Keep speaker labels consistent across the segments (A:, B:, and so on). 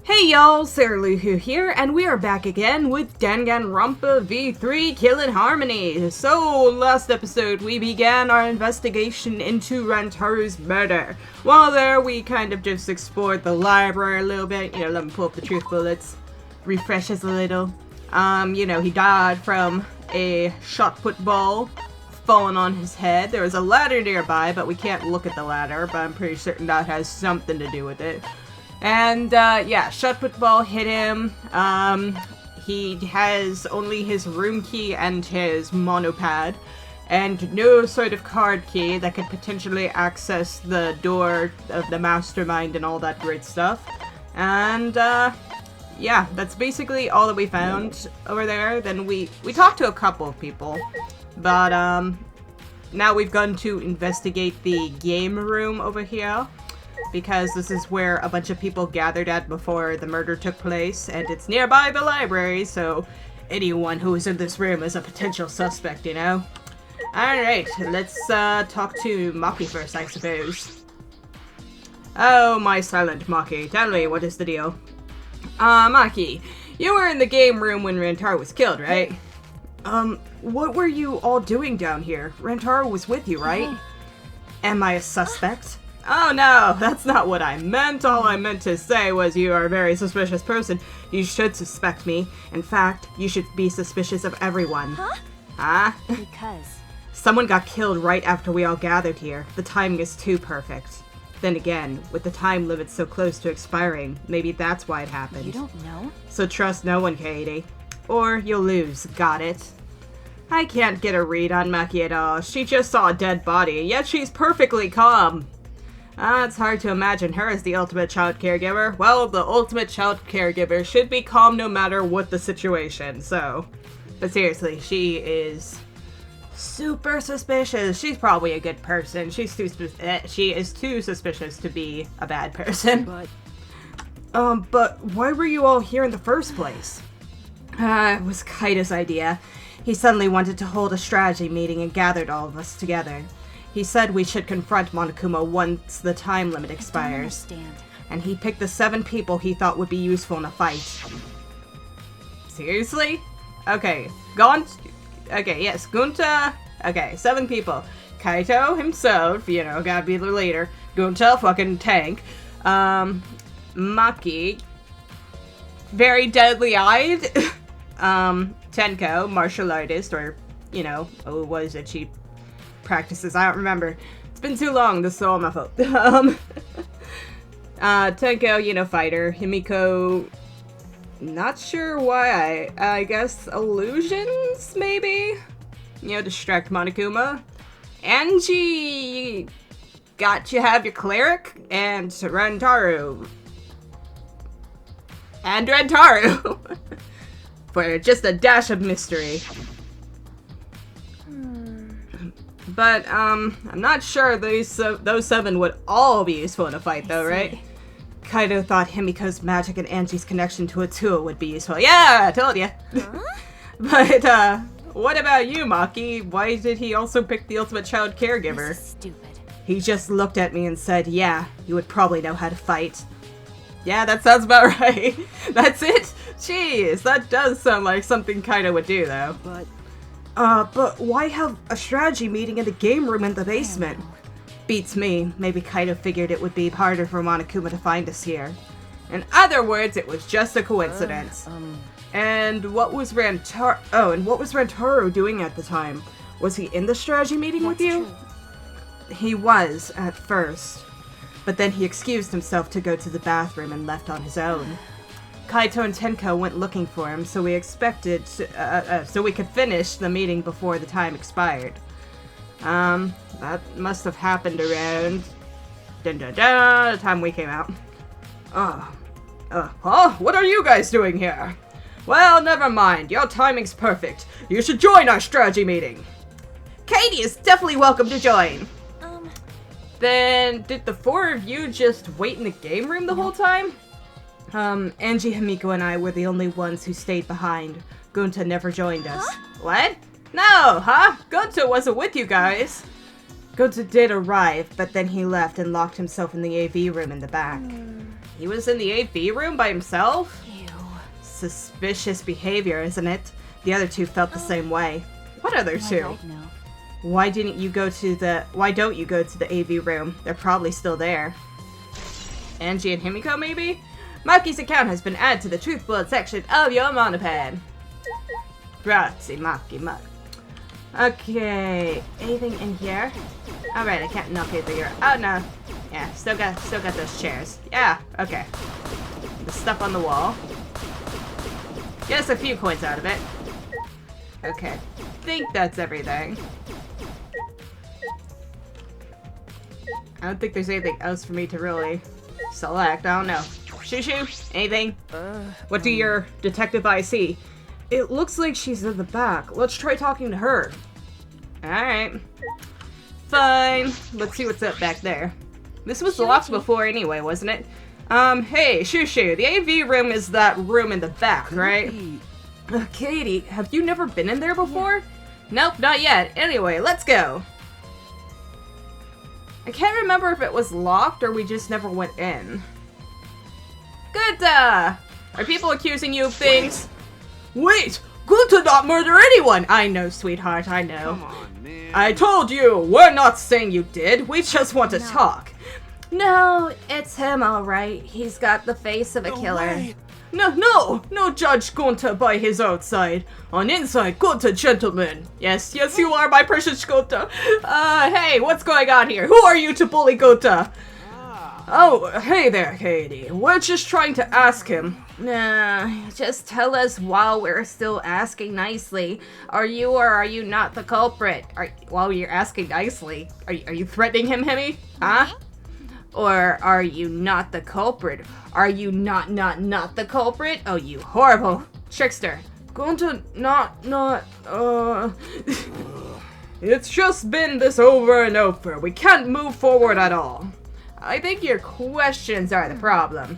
A: Hey y'all, Sarah Luhu here, and we are back again with Danganronpa V3 Killing Harmony. So, last episode we began our investigation into Rantaru's murder. While there, we kind of just explored the library a little bit, let me pull up the truth bullets, refresh us a little. He died from a shot put ball falling on his head. There was a ladder nearby, but we can't look at the ladder, but I'm pretty certain that has something to do with it. And, shot put ball hit him. He has only his room key and his monopad, and no sort of card key that could potentially access the door of the mastermind and all that great stuff. And, that's basically all that we found over there. Then we talked to a couple of people, but, now we've gone to investigate the game room over here, because this is where a bunch of people gathered at before the murder took place, and it's nearby the library, so anyone who is in this room is a potential suspect, Alright, let's talk to Maki first, I suppose. Oh, my silent Maki, tell me, what is the deal? Maki, you were in the game room when Rantaru was killed, right? What were you all doing down here? Rantaru was with you, right? Am I a suspect? Oh no, that's not what I meant. All I meant to say was you are a very suspicious person. You should suspect me. In fact, you should be suspicious of everyone. Huh?
B: Because
A: someone got killed right after we all gathered here. The timing is too perfect. Then again, with the time limit so close to expiring, maybe that's why it happened.
B: You don't know?
A: So trust no one, Kaede. Or you'll lose, got it? I can't get a read on Maki at all. She just saw a dead body, yet she's perfectly calm. It's hard to imagine her as the ultimate child caregiver. Well, the ultimate child caregiver should be calm no matter what the situation, so. But seriously, she is super suspicious. She's probably a good person. She is too suspicious to be a bad person. But why were you all here in the first place? It was Kaida's idea. He suddenly wanted to hold a strategy meeting and gathered all of us together. He said we should confront Monokuma once the time limit expires.
B: I don't understand.
A: And he picked the 7 people he thought would be useful in a fight. Seriously? Okay, okay, yes, Gunta. Okay, 7 people. Kaito himself, gotta be the leader. Gunta, fucking tank. Maki, very deadly-eyed. Tenko, martial artist, or, what is it, she practices, I don't remember. It's been too long, this is all my fault. Tenko, fighter. Himiko, not sure why, I guess illusions, maybe? Distract Monokuma. Angie, got you have your cleric, and Rantaru. And Rantaru! For just a dash of mystery. But, I'm not sure those 7 would all be useful in a fight, though, right? Kaido thought Himiko's magic and Angie's connection to Atua would be useful. Yeah, I told ya!
B: Huh?
A: But, what about you, Maki? Why did he also pick the ultimate child caregiver?
B: This is stupid.
A: He just looked at me and said, yeah, you would probably know how to fight. Yeah, that sounds about right. That's it? Jeez, that does sound like something Kaido would do, though. But why have a strategy meeting in the game room in the basement? Beats me. Maybe Kaido figured it would be harder for Monokuma to find us here. In other words, it was just a coincidence. And what was Rantaru doing at the time? Was he in the strategy meeting with you?
B: True.
A: He was, at first. But then he excused himself to go to the bathroom and left on his own. Kaito and Tenko went looking for him, so we expected, so we could finish the meeting before the time expired. That must have happened around, the time we came out. What are you guys doing here? Well, never mind, your timing's perfect. You should join our strategy meeting. Kaede is definitely welcome to join. Then, did the 4 of you just wait in the game room the whole time? Angie, Himiko, and I were the only ones who stayed behind. Gunta never joined us.
B: Huh?
A: What? No, huh? Gunta wasn't with you guys. Gunta did arrive, but then he left and locked himself in the AV room in the back. He was in the AV room by himself?
B: Ew.
A: Suspicious behavior, isn't it? The other two felt the same way. What other two? Why don't you go to the AV room? They're probably still there. Angie and Himiko, maybe? Maki's account has been added to the Truth Bullet section of your monopad. Grazie, Maki. Okay, anything in here? Alright, I can't knock it through. Oh no. Yeah, still got those chairs. Yeah, okay. The stuff on the wall. Get us a few coins out of it. Okay, think that's everything. I don't think there's anything else for me to really select. I don't know. Shoo, anything? What do your detective eyes see? It looks like she's in the back. Let's try talking to her. Alright. Fine. Let's see what's up back there. This was locked before anyway, wasn't it? Hey, Shoo, the AV room is that room in the back, right? Katie, have you never been in there before? Yeah. Nope, not yet. Anyway, let's go. I can't remember if it was locked or we just never went in. Good, Are people accusing you of things? Wait! Gunta not murder anyone! I know, sweetheart, I know.
C: Come on, man.
A: I told you! We're not saying you did. We just want to talk. No, it's him, alright. He's got the face of a killer.
C: Way.
A: No judge Gunta by his outside. On inside, Gunta gentleman. Yes, you are, my precious Gunta. Hey, what's going on here? Who are you to bully Gunta? Oh, hey there, Katie. We're just trying to ask him. Nah, just tell us while we're still asking nicely. Are you or are you not the culprit? While you're asking nicely, are you threatening him, Hemi? Huh? Or are you not the culprit? Are you not the culprit? Oh, you horrible trickster. Going to It's just been this over and over. We can't move forward at all. I think your questions are the problem.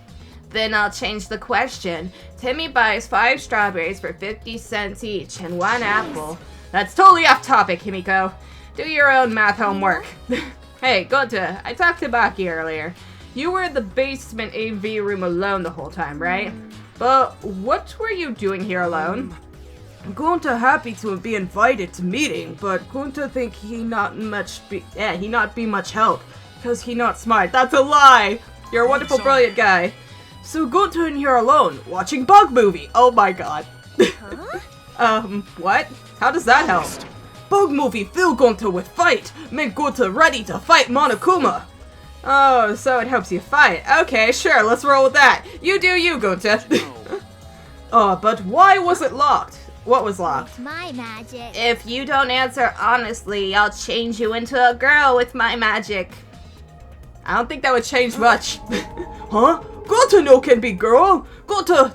A: Then I'll change the question. Timmy buys 5 strawberries for 50 cents each and 1 apple. That's totally off topic, Himiko. Do your own math homework. Hey, Gunta, I talked to Baki earlier. You were in the basement AV room alone the whole time, right? But what were you doing here alone? Gunta happy to be invited to meeting, but Gunta think he not be much help, cause he not smart. That's a lie! You're a wonderful, brilliant guy. So Gunta in here alone, watching bug movie. Oh my god.
B: Huh?
A: What? How does that help? Bug movie fill Gunta with fight. Make Gunta ready to fight Monokuma. Oh, so it helps you fight. Okay, sure, let's roll with that. You do you, Gunta. Oh, but why was it locked? What was locked?
B: It's my magic.
A: If you don't answer honestly, I'll change you into a girl with my magic. I don't think that would change much. Huh? Gunta no can be girl. Gunta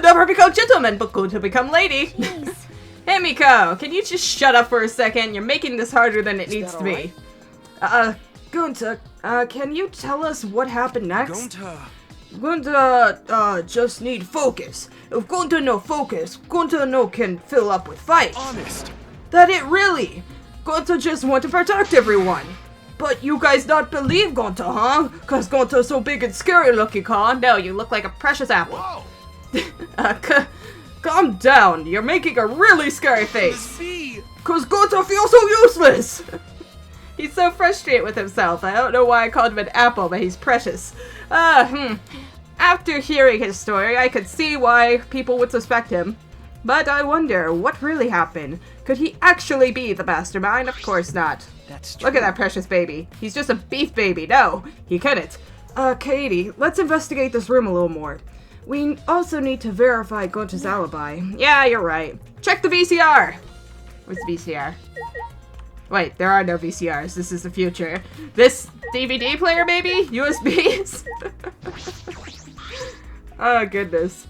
A: never become gentleman, but Gunta become lady.
B: Jeez.
A: Hey, Miko, can you just shut up for a second? You're making this harder than it needs to be. Gunta, can you tell us what happened next? Gunta, just need focus. If Gunta no focus, Gunta no can fill up with fight.
C: Honest.
A: That it really? Gunta just want to protect everyone. But you guys not believe Gunta, huh? Cause Gunta's so big and scary looking, huh? No, you look like a precious apple.
C: Whoa.
A: Calm down. You're making a really scary face.
C: See.
A: Cause Gunta feels so useless. He's so frustrated with himself. I don't know why I called him an apple, but he's precious. After hearing his story, I could see why people would suspect him. But I wonder, what really happened? Could he actually be the mastermind? Of course not.
C: That's true.
A: Look at that precious baby. He's just a beef baby. No, he couldn't. Katie, let's investigate this room a little more. We also need to verify Gunta's alibi. Yeah, you're right. Check the VCR! Where's the VCR? Wait, there are no VCRs. This is the future. This DVD player, maybe? USBs? Oh, goodness.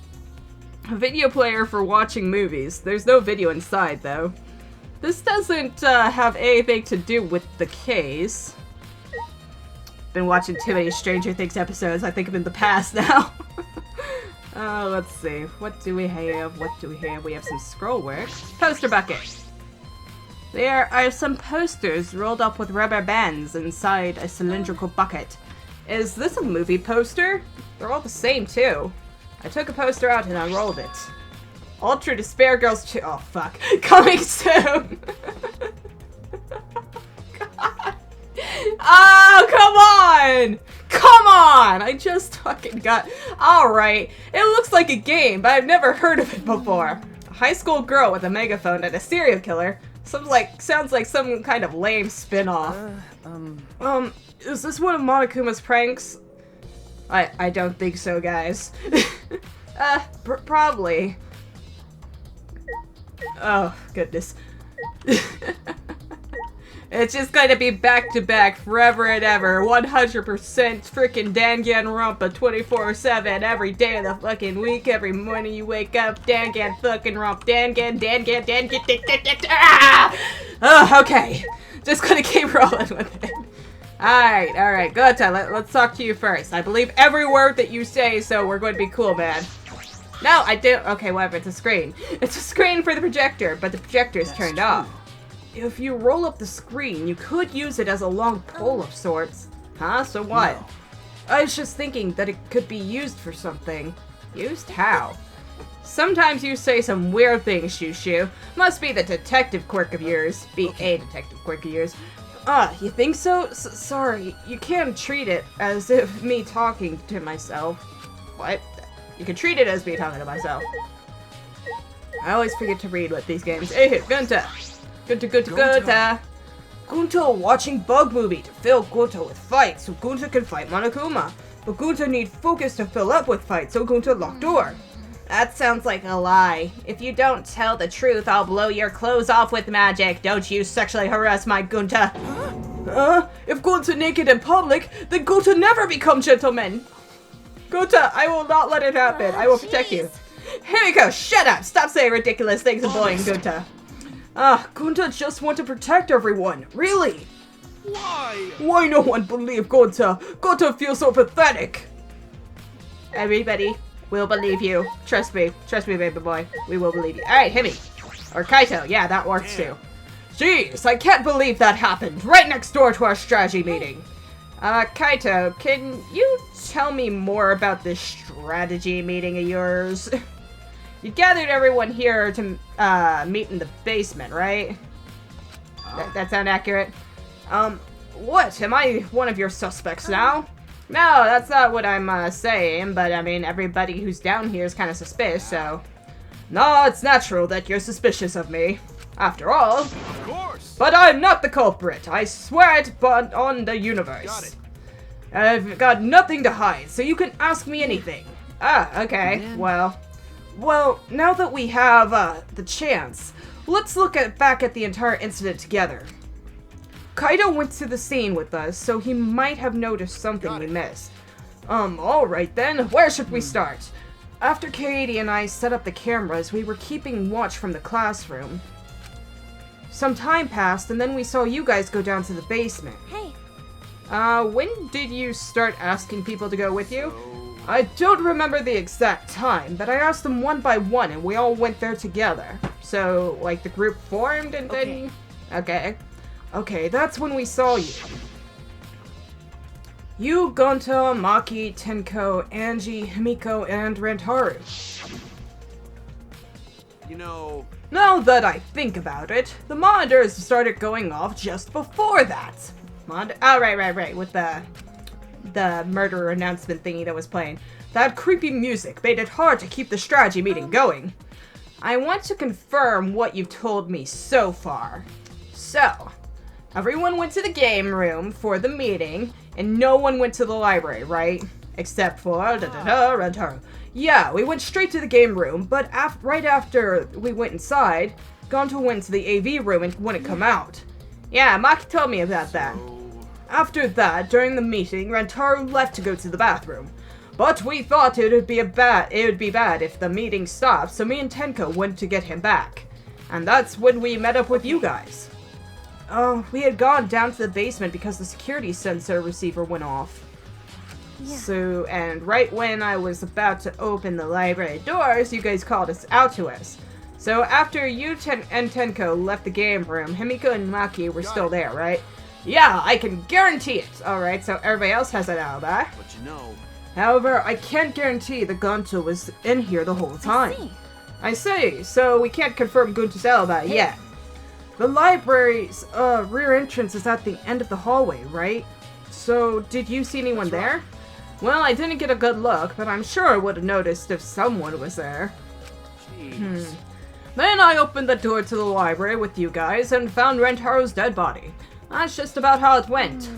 A: A video player for watching movies. There's no video inside, though. This doesn't have anything to do with the case. Been watching too many Stranger Things episodes. I think I'm in the past now. Let's see. What do we have? We have some scroll work. Poster bucket. There are some posters rolled up with rubber bands inside a cylindrical bucket. Is this a movie poster? They're all the same, too. I took a poster out and unrolled it. Ultra Despair Girls 2. Oh, fuck. Coming soon! God. Oh, come on! Come on! I just fucking got... Alright. It looks like a game, but I've never heard of it before. A high school girl with a megaphone and a serial killer. Sounds like some kind of lame spin-off. Is this one of Monokuma's pranks? I don't think so, guys. Probably. Oh, goodness. It's just gonna be back-to-back forever and ever. 100% freaking Danganronpa 24/7 every day of the fucking week. Every morning you wake up, Dangan fucking romp. Dangan. Ah! Oh, okay. Just gonna keep rolling with it. Alright. Gota, let's talk to you first. I believe every word that you say, so we're going to be cool, man. No, I do. Okay, whatever. It's a screen. It's a screen for the projector, but the projector is turned off. If you roll up the screen, you could use it as a long pole of sorts. Huh? So what? No. I was just thinking that it could be used for something. Used how? Sometimes you say some weird things, Shushu. Must be the detective quirk of yours. Be a detective quirk of yours. You think so? Sorry, you can't treat it as if me talking to myself. What? You can treat it as me talking to myself. I always forget to read with these games. Hey, Gunta! Gunta! Gunta watching bug movie to fill Gunta with fights so Gunta can fight Monokuma. But Gunta need focus to fill up with fights so Gunta lock door. That sounds like a lie. If you don't tell the truth, I'll blow your clothes off with magic. Don't you sexually harass my Gunta. If Gunta naked in public, then Gunta never become gentlemen. Gunta, I will not let it happen. I will protect you. Here we go. Shut up. Stop saying ridiculous things and bullying Gunta. Gunta just want to protect everyone. Really?
D: Why?
A: Why no one believe Gunta? Gunta feels so pathetic. Everybody will believe you. Trust me. Trust me, baby boy. We will believe you. Alright, hit me. Or Kaito. Yeah, that works too. Jeez, I can't believe that happened. Right next door to our strategy meeting. Kaito, can you tell me more about this strategy meeting of yours? You gathered everyone here to meet in the basement, right? That sound accurate? What? Am I one of your suspects now? No, that's not what I'm saying, but I mean, everybody who's down here is kind of suspicious, so... No, it's natural that you're suspicious of me. After all...
D: Of course!
A: But I'm not the culprit, I swear it on the universe.
D: Got it.
A: I've got nothing to hide, so you can ask me anything. Okay, well, now that we have, the chance, let's look back at the entire incident together. Kaito went to the scene with us, so he might have noticed something we missed. Alright then, where should we start? After Kaede and I set up the cameras, we were keeping watch from the classroom. Some time passed, and then we saw you guys go down to the basement.
B: Hey.
A: When did you start asking people to go with you? I don't remember the exact time, but I asked them one by one, and we all went there together. So, like, the group formed, and then... Okay, that's when we saw you. You, Gonta, Maki, Tenko, Angie, Himiko, and Rentaru.
D: You know...
A: Now that I think about it, the monitors started going off just before that. Right, with the murder announcement thingy that was playing. That creepy music made it hard to keep the strategy meeting going. I want to confirm what you've told me so far. So, everyone went to the game room for the meeting, and no one went to the library, right? Except for Rentaru. Yeah, we went straight to the game room, but right after we went inside, Gonto went to the AV room and wouldn't come out. Yeah, Maki told me about that. After that, during the meeting, Rentaru left to go to the bathroom. But we thought it would be bad if the meeting stopped, so me and Tenko went to get him back. And that's when we met up with you guys. We had gone down to the basement because the security sensor receiver went off.
B: Yeah.
A: So, and right when I was about to open the library doors, you guys called us out to us. So after you and Tenko left the game room, Himiko and Maki were still there, right? Yeah, I can guarantee it. Alright, so everybody else has an alibi.
D: But you know...
A: However, I can't guarantee that Gonta was in here the whole time.
B: I see.
A: I see, so we can't confirm Gunta's alibi yet. The library's rear entrance is at the end of the hallway, right? So, did you see anyone there? Well, I didn't get a good look, but I'm sure I would have noticed if someone was there.
D: Jeez.
A: Then I opened the door to the library with you guys and found Rentaro's dead body. That's just about how it went.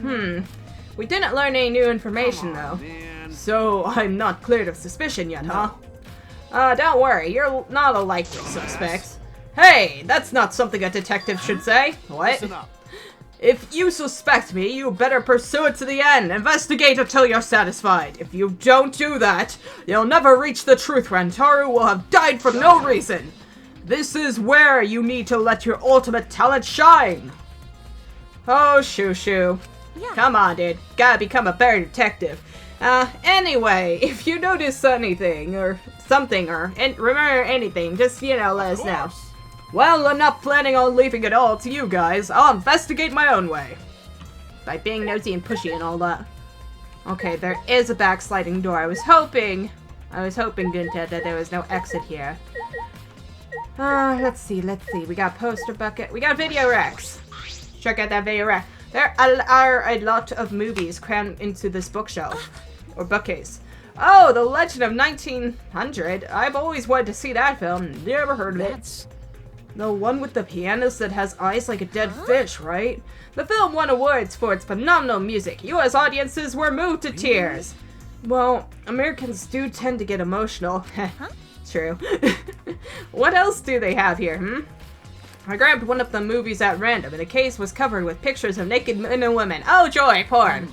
A: We didn't learn any new information, though.
D: Man.
A: So, I'm not cleared of suspicion yet, huh? Don't worry, you're not a likely suspect. Hey, that's not something a detective should say. What?
D: Listen up.
A: If you suspect me, you better pursue it to the end. Investigate until you're satisfied. If you don't do that, you'll never reach the truth. Rentaru will have died for no reason. This is where you need to let your ultimate talent shine. Oh, Shoo.
B: Yeah.
A: Come on, dude. Gotta become a better detective. Anyway, if you notice anything, or something, or remember anything, just, let us know. Well, I'm not planning on leaving it all to you guys. I'll investigate my own way. By being nosy and pushy and all that. Okay, there is a backsliding door. I was hoping, Gunta, that there was no exit here. Let's see. We got poster bucket. We got video racks. Check out that video rack. There are a lot of movies crammed into this bookshelf. Or bookcase. Oh, The Legend of 1900. I've always wanted to see that film. Never heard of it. The one with the pianist that has eyes like a dead fish, right? The film won awards for its phenomenal music. US audiences were moved to tears. Well, Americans do tend to get emotional. True. What else do they have here, I grabbed one of the movies at random, and the case was covered with pictures of naked men and women. Oh joy, porn!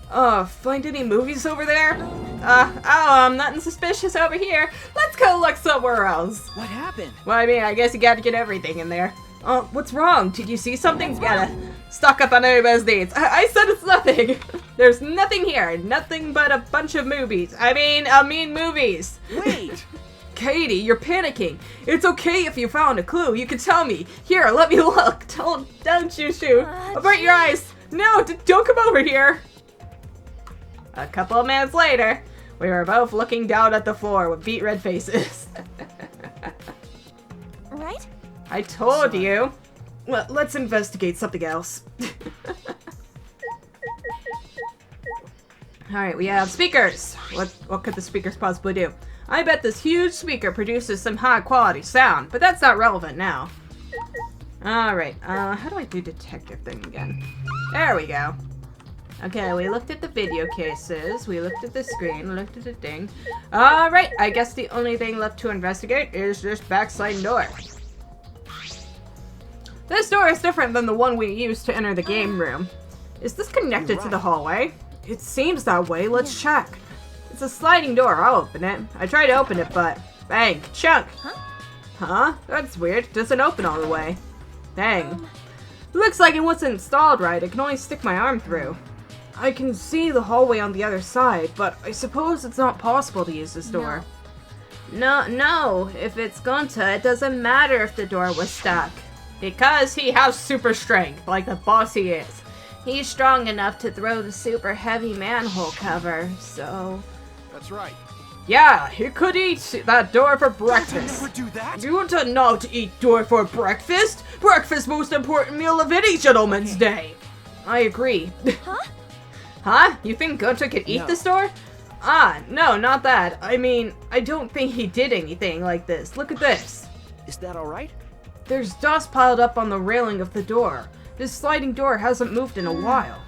A: Find any movies over there? Nothing suspicious over here. Let's go look somewhere else.
C: What happened?
A: Well, I mean, I guess you gotta get everything in there. What's wrong? Did you see something? You gotta stock up on everybody's needs. I said it's nothing. There's nothing here. Nothing but a bunch of movies. I mean movies.
C: Wait!
A: Katie, you're panicking. It's okay if you found a clue. You can tell me. Here, let me look. Don't you shoot. Avert your eyes. No, don't come over here. A couple of minutes later, we were both looking down at the floor with beet red faces.
B: Right?
A: I told you. Well, let's investigate something else. Alright, we have speakers. What could the speakers possibly do? I bet this huge speaker produces some high quality sound, but that's not relevant now. Alright, how do I do detective thing again? There we go. Okay, we looked at the video cases, we looked at the screen, we looked at the thing. Alright, I guess the only thing left to investigate is this backsliding door. This door is different than the one we used to enter the game room. Is this connected to the hallway? It seems that way, let's check. It's a sliding door, I'll open it. I tried to open it, but bang, chunk. Huh? That's weird, it doesn't open all the way. Dang. Looks like it wasn't installed right, I can only stick my arm through. I can see the hallway on the other side, but I suppose it's not possible to use this door. No, if it's Gonta, it doesn't matter if the door was stuck. Because he has super strength, like the boss he is. He's strong enough to throw the super heavy manhole cover, so...
D: That's right.
A: Yeah, he could eat that door for breakfast.
D: Never do that.
A: You want to not eat door for breakfast? Breakfast most important meal of any gentleman's day. I agree. Huh? You think Gonta could eat this door? No, not that. I mean, I don't think he did anything like this. Look at this.
C: Is that alright?
A: There's dust piled up on the railing of the door. This sliding door hasn't moved in a while.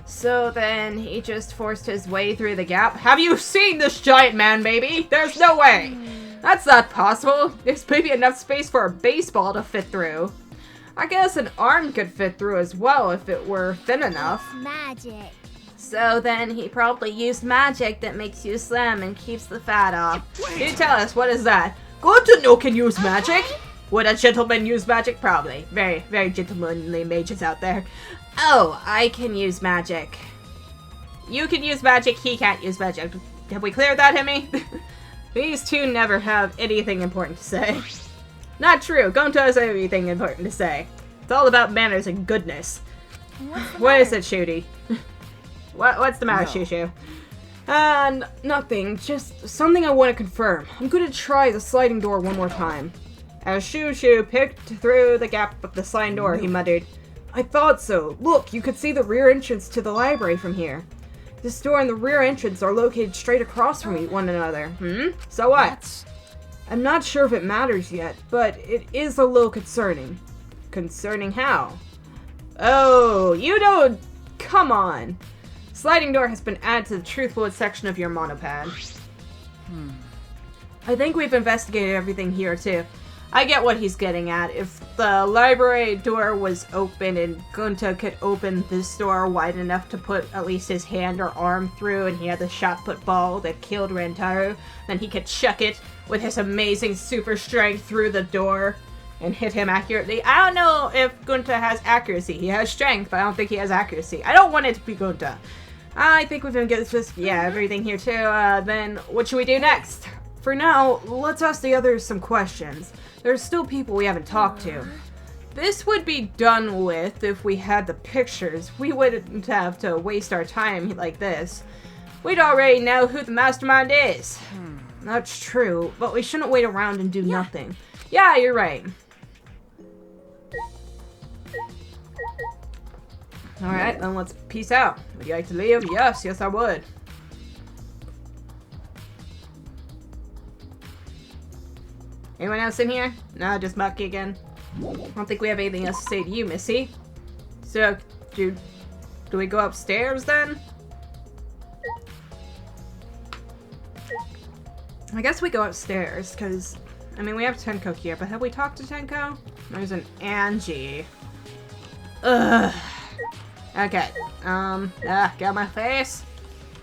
A: So then he just forced his way through the gap. Have you seen this giant man, baby? There's no way. That's not possible. There's maybe enough space for a baseball to fit through. I guess an arm could fit through as well if it were thin enough.
B: Magic.
A: So then he probably used magic that makes you slim and keeps the fat off. You tell us, what is that? Gonta no can use magic? Would a gentleman use magic? Probably. Very, very gentlemanly mages out there. Oh, I can use magic. You can use magic, he can't use magic. Have we cleared that, Hemi? These two never have anything important to say. Not true, Gonta has everything important to say. It's all about manners and goodness. What is it, Shooty? What's the matter, Shushu? And nothing, just something I want to confirm. I'm gonna try the sliding door one more time. As Shoo picked through the gap of the sliding door, he muttered, I thought so. Look, you could see the rear entrance to the library from here. This door and the rear entrance are located straight across from one another. So what? I'm not sure if it matters yet, but it is a little concerning. Concerning how? Oh, you don't... Come on. Sliding door has been added to the truth bullet section of your monopad. I think we've investigated everything here, too. I get what he's getting at. If the library door was open and Gunta could open this door wide enough to put at least his hand or arm through and he had the shot put ball that killed Rantaro, then he could chuck it with his amazing super strength through the door and hit him accurately. I don't know if Gunta has accuracy. He has strength, but I don't think he has accuracy. I don't want it to be Gunta. I think we've been getting this, everything here too. Then what should we do next? For now, let's ask the others some questions. There's still people we haven't talked to. This would be done with if we had the pictures. We wouldn't have to waste our time like this. We'd already know who the mastermind is. That's true, but we shouldn't wait around and do nothing. Yeah, you're right. Alright, then let's peace out. Would you like to leave? Yes, I would. Anyone else in here? No, just Mucky again. I don't think we have anything else to say to you, Missy. So, do we go upstairs then? I guess we go upstairs, because, I mean, we have Tenko here, but have we talked to Tenko? There's an Angie. Ugh. Okay, get out my face.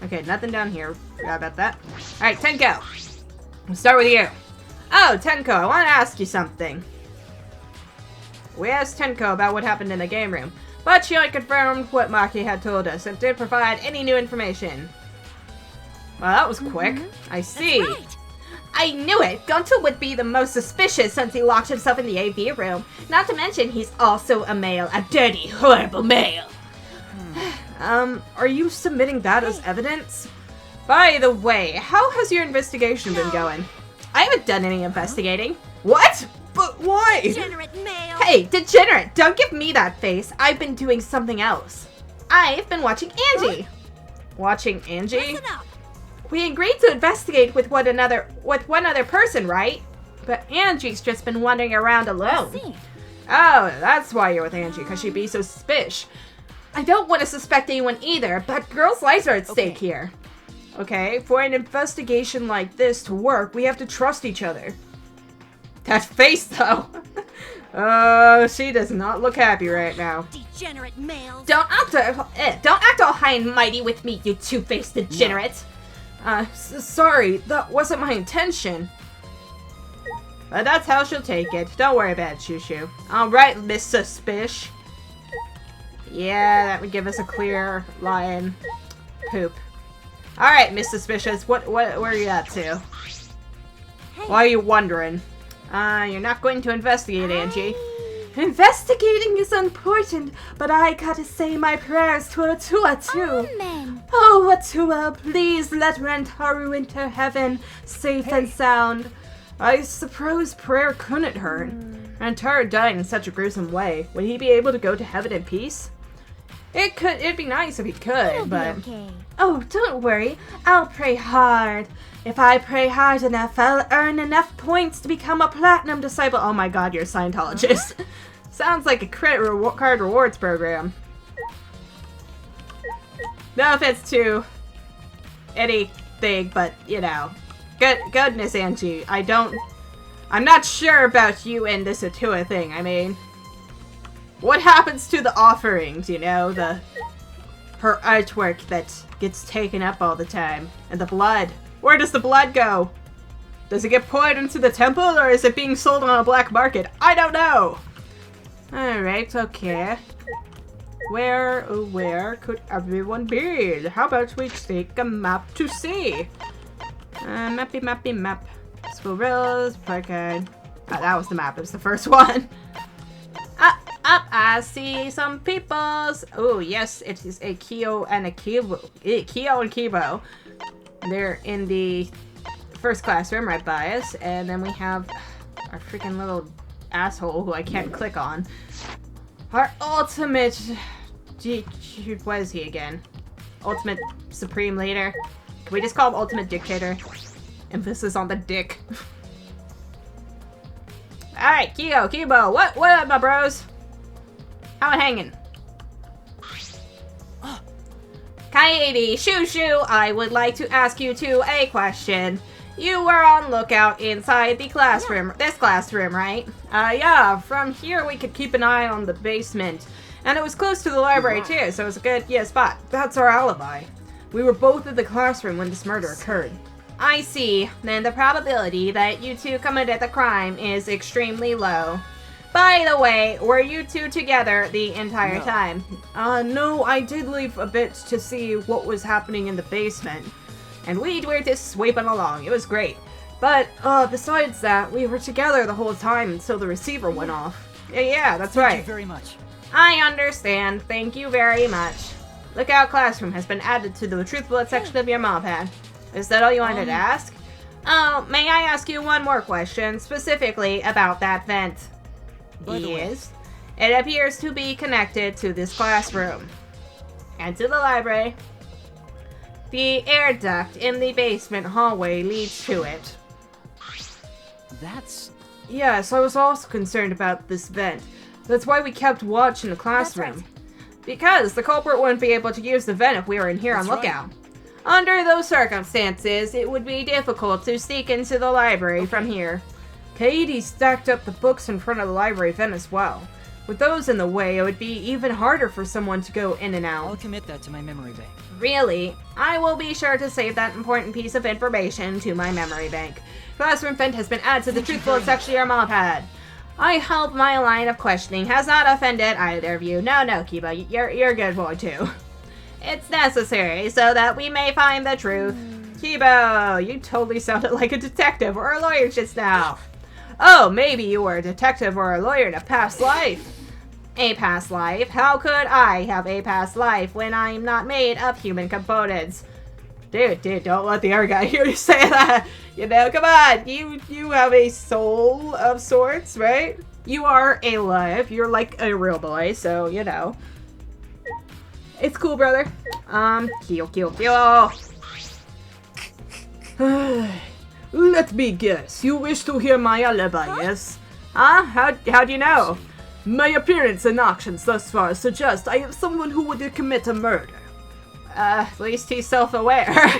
A: Okay, nothing down here. Forgot about that. Alright, Tenko. We'll start with you. Oh, Tenko, I want to ask you something. We asked Tenko about what happened in the game room, but she only confirmed what Maki had told us and didn't provide any new information. Well, that was quick. I see.
B: That's right.
C: I knew it! Gunta would be the most suspicious since he locked himself in the AV room. Not to mention, he's also a male. A dirty, horrible male.
A: Are you submitting that as evidence? By the way, how has your investigation been going?
C: I haven't done any investigating.
A: What? But why?
B: Degenerate male.
C: Hey, degenerate! Don't give me that face. I've been doing something else. I've been watching Angie.
A: Watching Angie?
B: Listen up.
C: We agreed to investigate with one other person, right? But Angie's just been wandering around alone.
B: See.
A: Oh, that's why you're with Angie, because she'd be so suspicious.
C: I don't want to suspect anyone either, but girls' lives are at stake here.
A: Okay, for an investigation like this to work, we have to trust each other. That face, though. Oh, she does not look happy right now.
B: Degenerate males.
C: Don't act all high and mighty with me, you two-faced degenerate.
A: Sorry, that wasn't my intention. But that's how she'll take it. Don't worry about it, Shoo. Alright, Miss Suspicious. Yeah, that would give us a clear line. Poop. Alright, Miss Suspicious, where are you at to?
B: Hey.
A: Why are you wondering? You're not going to investigate, Angie.
C: Investigating is important, but I gotta say my prayers to Atua too.
B: Amen.
C: Oh, Atua, please let Rantaro into heaven, safe and sound.
A: I suppose prayer couldn't hurt. Rantaro died in such a gruesome way. Would he be able to go to heaven in peace? It'd be nice if he could,
B: It'll
A: but...
B: be okay.
C: Oh, don't worry, I'll pray hard. If I pray hard enough, I'll earn enough points to become a platinum disciple. Oh my god, you're a Scientologist. Sounds like a credit card rewards program. No offense to anything, but, you know. Goodness, Angie, I'm not sure about you and this Atua thing. I mean, what happens to the offerings, you know? Her artwork that gets taken up all the time. And the blood. Where does the blood go? Does it get poured into the temple, or is it being sold on a black market? I don't know! Alright, okay. Where could everyone be? How about we take a map to see? Mappy map. Squirrels, parkade. Oh, that was the map. It was the first one. Up, I see some peoples. Oh, yes, it is a Kyo and a Kibo. Kyo and Kibo. They're in the first classroom right by us, and then we have our freaking little asshole who I can't click on. Our ultimate... what is he again? Ultimate Supreme Leader? Can we just call him Ultimate Dictator? Emphasis on the dick. Alright, Kibo, what up, my bros? How it hanging? Kaede, Shoo, I would like to ask you a question. You were on lookout inside the classroom, this classroom, right? Yeah, from here we could keep an eye on the basement. And it was close to the library too, so it was a good, spot. That's our alibi. We were both in the classroom when this murder occurred. I see. Then the probability that you two committed the crime is extremely low. By the way, were you two together the entire time? No, I did leave a bit to see what was happening in the basement. And we were just sweeping along. It was great. But, besides that, we were together the whole time until the receiver went off. Yeah, that's right.
E: Thank you very much.
C: I understand. Thank you very much. Lookout Classroom has been added to the Truth Bullet section of your mom pad. Is that all you wanted to ask? Oh, may I ask you one more question, specifically about that vent?
E: By the way,
C: It appears to be connected to this classroom. And to the library. The air duct in the basement hallway leads to it.
E: that's...
C: Yes, I was also concerned about this vent. That's why we kept watch in the classroom.
B: That's
C: Because the culprit wouldn't be able to use the vent if we were in here on
E: That's
C: lookout. Under those circumstances, it would be difficult to sneak into the library from here. Kaede stacked up the books in front of the library vent as well. With those in the way, it would be even harder for someone to go in and
E: I'll
C: out.
E: commit that to my memory bank.
C: Really? I will be sure to save that important piece of information to my memory bank. Classroom vent has been added to the Truth Bullet section of your mom pad. I hope my line of questioning has not offended either of you. No, Kiba, you're a good boy too. It's necessary so that we may find the truth. Kibo, you totally sounded like a detective or a lawyer just now. Oh, maybe you were a detective or a lawyer in a past life. A past life? How could I have a past life when I'm not made of human components? Dude, don't let the other guy hear you say that. You know, come on. You have a soul of sorts, right? You are alive. You're like a real boy, so, you know. It's cool, brother. Kill. Let me guess. You wish to hear my alibi, yes? Huh? How do you know? My appearance and actions thus far suggest I am someone who would commit a murder. At least he's self-aware.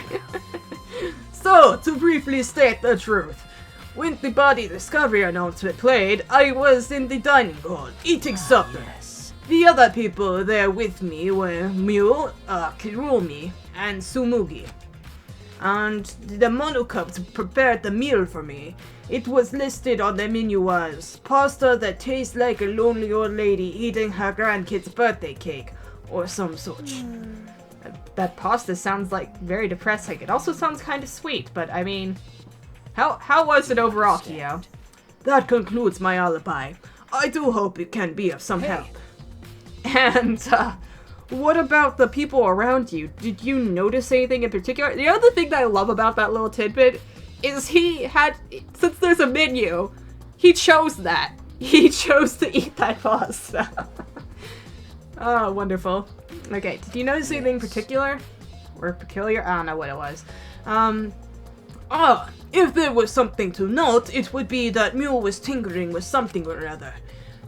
C: So, to briefly state the truth, when the body discovery announcement played, I was in the dining hall, eating supper.
E: Yes.
C: The other people there with me were Mule, Kirumi, and Sumugi. And the Monokubs prepared the meal for me. It was listed on the menu as pasta that tastes like a lonely old lady eating her grandkid's birthday cake, or some such. That pasta sounds like very depressing. It also sounds kind of sweet, but I mean, how was it overall, Kyo? That concludes my alibi. I do hope it can be of some help. And, what about the people around you? Did you notice anything in particular? The other thing that I love about that little tidbit is since there's a menu, he chose that. He chose to eat that pasta. Oh, wonderful. Okay, did you notice anything particular? Or peculiar? I don't know what it was. If there was something to note, it would be that Mule was tinkering with something or other.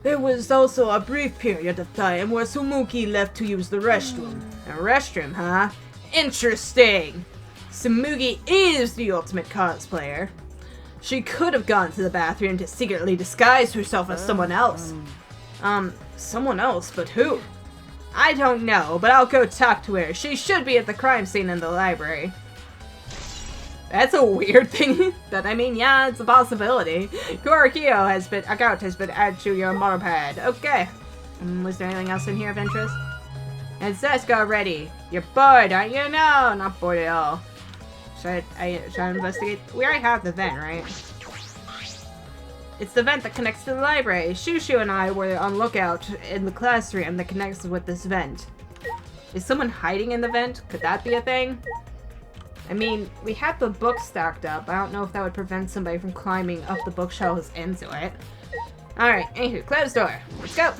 C: There was also a brief period of time where Sumugi left to use the restroom. A restroom, huh? Interesting! Sumugi is the ultimate cosplayer. She could have gone to the bathroom to secretly disguise herself as someone else. Someone else, but who? I don't know, but I'll go talk to her. She should be at the crime scene in the library. That's a weird thing, but I mean, yeah, it's a possibility. Korokio has been added to your mother pad. Okay. Was there anything else in here of interest? And Zeska ready. You're bored, aren't you? No, not bored at all. Should I investigate? We already have the vent, right? It's the vent that connects to the library. Shushu and I were on lookout in the classroom that connects with this vent. Is someone hiding in the vent? Could that be a thing? I mean, we had the book stacked up. I don't know if that would prevent somebody from climbing up the bookshelves into it. Alright, anywho, close the door. Let's go.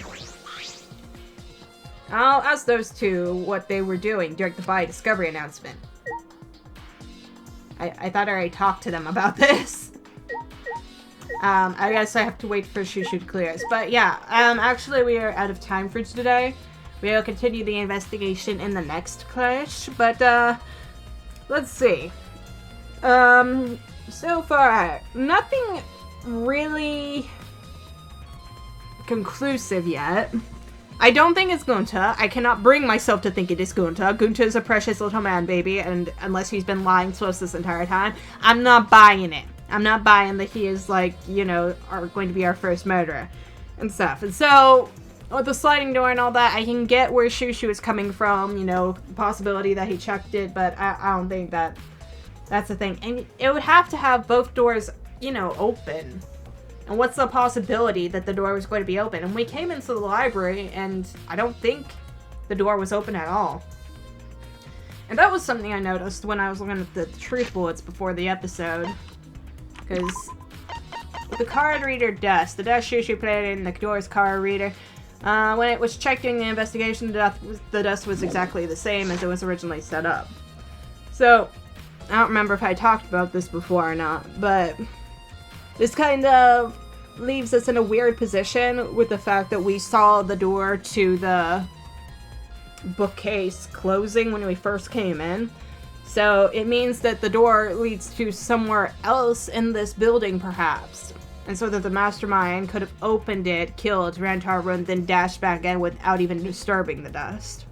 C: I'll ask those two what they were doing during the Body Discovery announcement. I thought I already talked to them about this. I guess I have to wait for Shushu to clear us. But yeah, actually we are out of time for today. We'll continue the investigation in the next clash, but let's see. So far, nothing really conclusive yet. I don't think it's Gunta. I cannot bring myself to think it is Gunta. Gunta is a precious little man, baby, and unless he's been lying to us this entire time, I'm not buying it. I'm not buying that he is, like, you know, going to be our first murderer and stuff. And so, with the sliding door and all that, I can get where Shushu is coming from, you know, the possibility that he checked it, but I don't think that that's the thing. And it would have to have both doors, you know, open. And what's the possibility that the door was going to be open? And we came into the library, and I don't think the door was open at all. And that was something I noticed when I was looking at the truth bullets before the episode. Because the card reader dust, the dust Shushu played in the door's card reader, when it was checked during the investigation, the dust was exactly the same as it was originally set up. So, I don't remember if I talked about this before or not, but this kind of leaves us in a weird position with the fact that we saw the door to the bookcase closing when we first came in. So it means that the door leads to somewhere else in this building, perhaps. And so that the mastermind could have opened it, killed Rantaru, and then dashed back in without even disturbing the dust.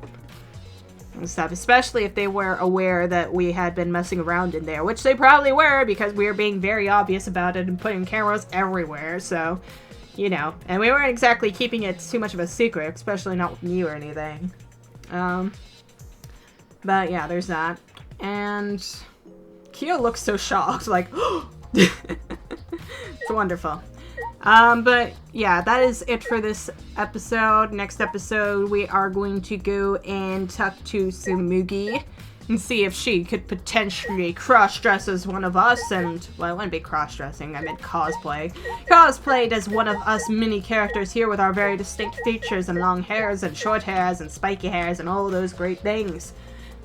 C: And stuff, especially if they were aware that we had been messing around in there, which they probably were because we were being very obvious about it and putting cameras everywhere, so, you know. And we weren't exactly keeping it too much of a secret, especially not with you or anything. But yeah, there's that. And Kyo looks so shocked, like, it's wonderful. But yeah, that is it for this episode. Next episode, we are going to go and talk to Tsumugi and see if she could potentially cross-dress as one of us and, well, it wouldn't be cross-dressing, I meant cosplay. Cosplayed as one of us mini characters here with our very distinct features and long hairs and short hairs and spiky hairs and all those great things.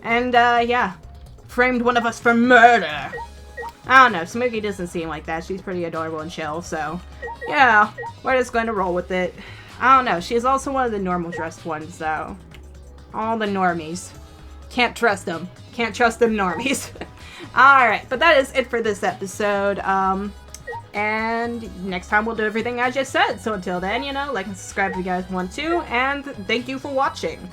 C: And, yeah, framed one of us for murder. I don't know, Tsumugi doesn't seem like that. She's pretty adorable and chill, so yeah, we're just going to roll with it. I don't know, she's also one of the normal dressed ones, though. All the normies. Can't trust them. Can't trust them normies. Alright, but that is it for this episode. And next time we'll do everything I just said. So until then, you know, like and subscribe if you guys want to, and thank you for watching.